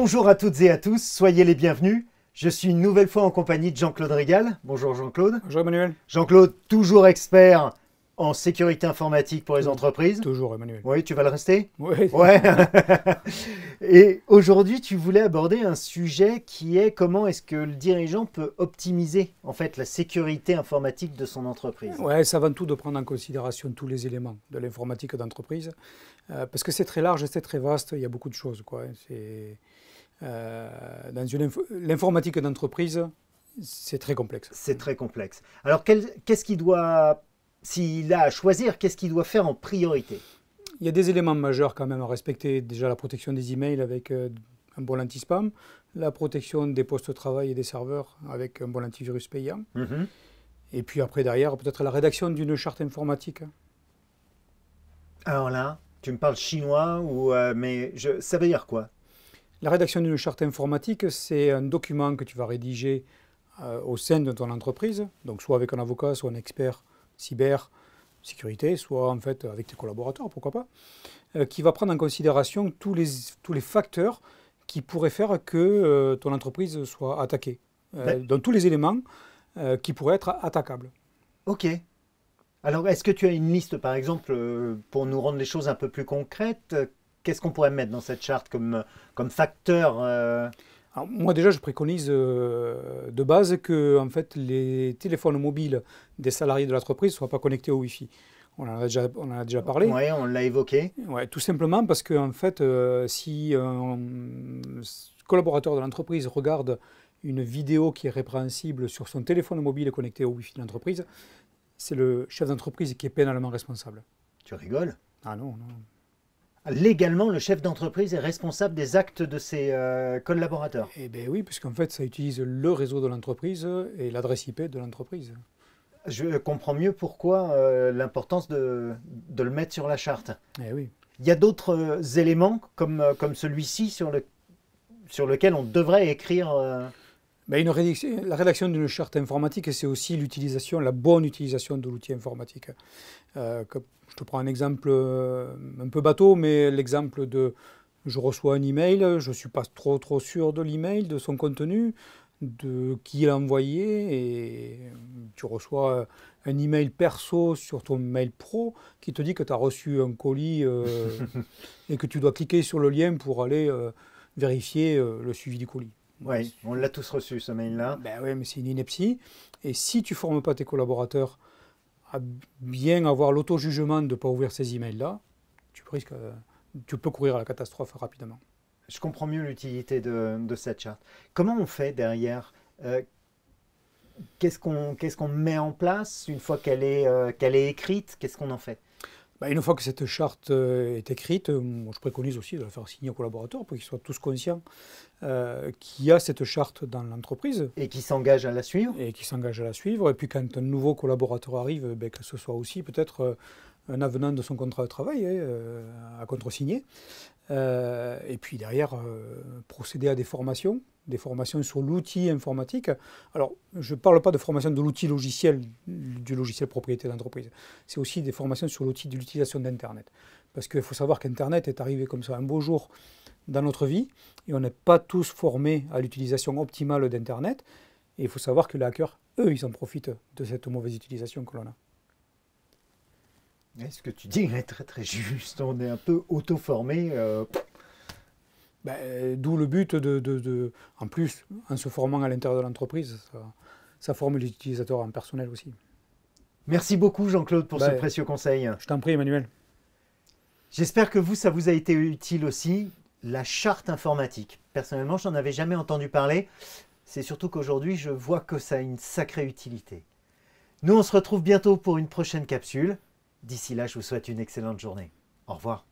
Bonjour à toutes et à tous, soyez les bienvenus. Je suis une nouvelle fois en compagnie de Jean-Claude Régal. Bonjour Jean-Claude. Bonjour Emmanuel. Jean-Claude, toujours expert en sécurité informatique pour les entreprises. Toujours Emmanuel. Oui, tu vas le rester? Oui. Ouais. Et aujourd'hui, tu voulais aborder un sujet qui est comment est-ce que le dirigeant peut optimiser en fait la sécurité informatique de son entreprise. Ouais, c'est avant tout de prendre en considération tous les éléments de l'informatique d'entreprise, parce que c'est très large, c'est très vaste, il y a beaucoup de choses, quoi. L'informatique d'entreprise, c'est très complexe. C'est très complexe. Alors, qu'est-ce qu'il doit, s'il a à choisir, qu'est-ce qu'il doit faire en priorité? Il y a des éléments majeurs quand même à respecter. Déjà la protection des emails avec un bon anti-spam, la protection des postes de travail et des serveurs avec un bon antivirus payant. Et puis après, derrière, peut-être la rédaction d'une charte informatique. Alors là, tu me parles chinois, mais ça veut dire quoi? La rédaction d'une charte informatique, c'est un document que tu vas rédiger au sein de ton entreprise, donc soit avec un avocat, soit un expert cyber, sécurité, soit en fait avec tes collaborateurs, pourquoi pas, qui va prendre en considération tous les facteurs qui pourraient faire que ton entreprise soit attaquée. Donc tous les éléments qui pourraient être attaquables. Ok. Alors est-ce que tu as une liste par exemple pour nous rendre les choses un peu plus concrètes? Qu'est-ce qu'on pourrait mettre dans cette charte comme facteur Alors, moi déjà je préconise de base que en fait, les téléphones mobiles des salariés de l'entreprise ne soient pas connectés au Wi-Fi. On en a déjà parlé. Oui, on l'a évoqué. Ouais, tout simplement parce que en fait, si un collaborateur de l'entreprise regarde une vidéo qui est répréhensible sur son téléphone mobile connecté au Wi-Fi de l'entreprise, c'est le chef d'entreprise qui est pénalement responsable. Tu rigoles? Ah non, non. Légalement, le chef d'entreprise est responsable des actes de ses collaborateurs. Eh bien oui, puisqu'en fait, ça utilise le réseau de l'entreprise et l'adresse IP de l'entreprise. Je comprends mieux pourquoi l'importance de le mettre sur la charte. Eh oui. Il y a d'autres éléments comme celui-ci sur lequel on devrait écrire. Ben la rédaction d'une charte informatique, c'est aussi la bonne utilisation de l'outil informatique. Je te prends un exemple un peu bateau, mais l'exemple de je reçois un email, je ne suis pas trop sûr de l'email, de son contenu, de qui l'a envoyé, et tu reçois un email perso sur ton mail pro qui te dit que tu as reçu un colis et que tu dois cliquer sur le lien pour aller vérifier le suivi du colis. Oui, on l'a tous reçu ce mail-là. Ben oui, mais c'est une ineptie. Et si tu ne formes pas tes collaborateurs à bien avoir l'auto-jugement de ne pas ouvrir ces emails-là, tu peux courir à la catastrophe rapidement. Je comprends mieux l'utilité de cette charte. Comment on fait derrière qu'est-ce qu'on met en place une fois qu'elle est écrite? Qu'est-ce qu'on en fait? Une fois que cette charte est écrite, je préconise aussi de la faire signer aux collaborateurs pour qu'ils soient tous conscients qu'il y a cette charte dans l'entreprise. Et qui s'engagent à la suivre? Et qui s'engagent à la suivre. Et puis quand un nouveau collaborateur arrive, que ce soit aussi peut-être un avenant de son contrat de travail à contresigner. Et puis derrière, procéder à des formations sur l'outil informatique. Alors, je ne parle pas de formation de l'outil logiciel, du logiciel propriété d'entreprise. C'est aussi des formations sur l'outil de l'utilisation d'Internet. Parce qu'il faut savoir qu'Internet est arrivé comme ça un beau jour dans notre vie, et on n'est pas tous formés à l'utilisation optimale d'Internet. Et il faut savoir que les hackers, eux, ils en profitent de cette mauvaise utilisation que l'on a. Ce que tu dis est très très juste. On est un peu auto-formé. D'où le but en plus, en se formant à l'intérieur de l'entreprise, ça forme les utilisateurs en personnel aussi. Merci beaucoup Jean-Claude pour ce précieux conseil. Je t'en prie Emmanuel. J'espère que ça vous a été utile aussi. La charte informatique. Personnellement, je n'en avais jamais entendu parler. C'est surtout qu'aujourd'hui, je vois que ça a une sacrée utilité. Nous, on se retrouve bientôt pour une prochaine capsule. D'ici là, je vous souhaite une excellente journée. Au revoir.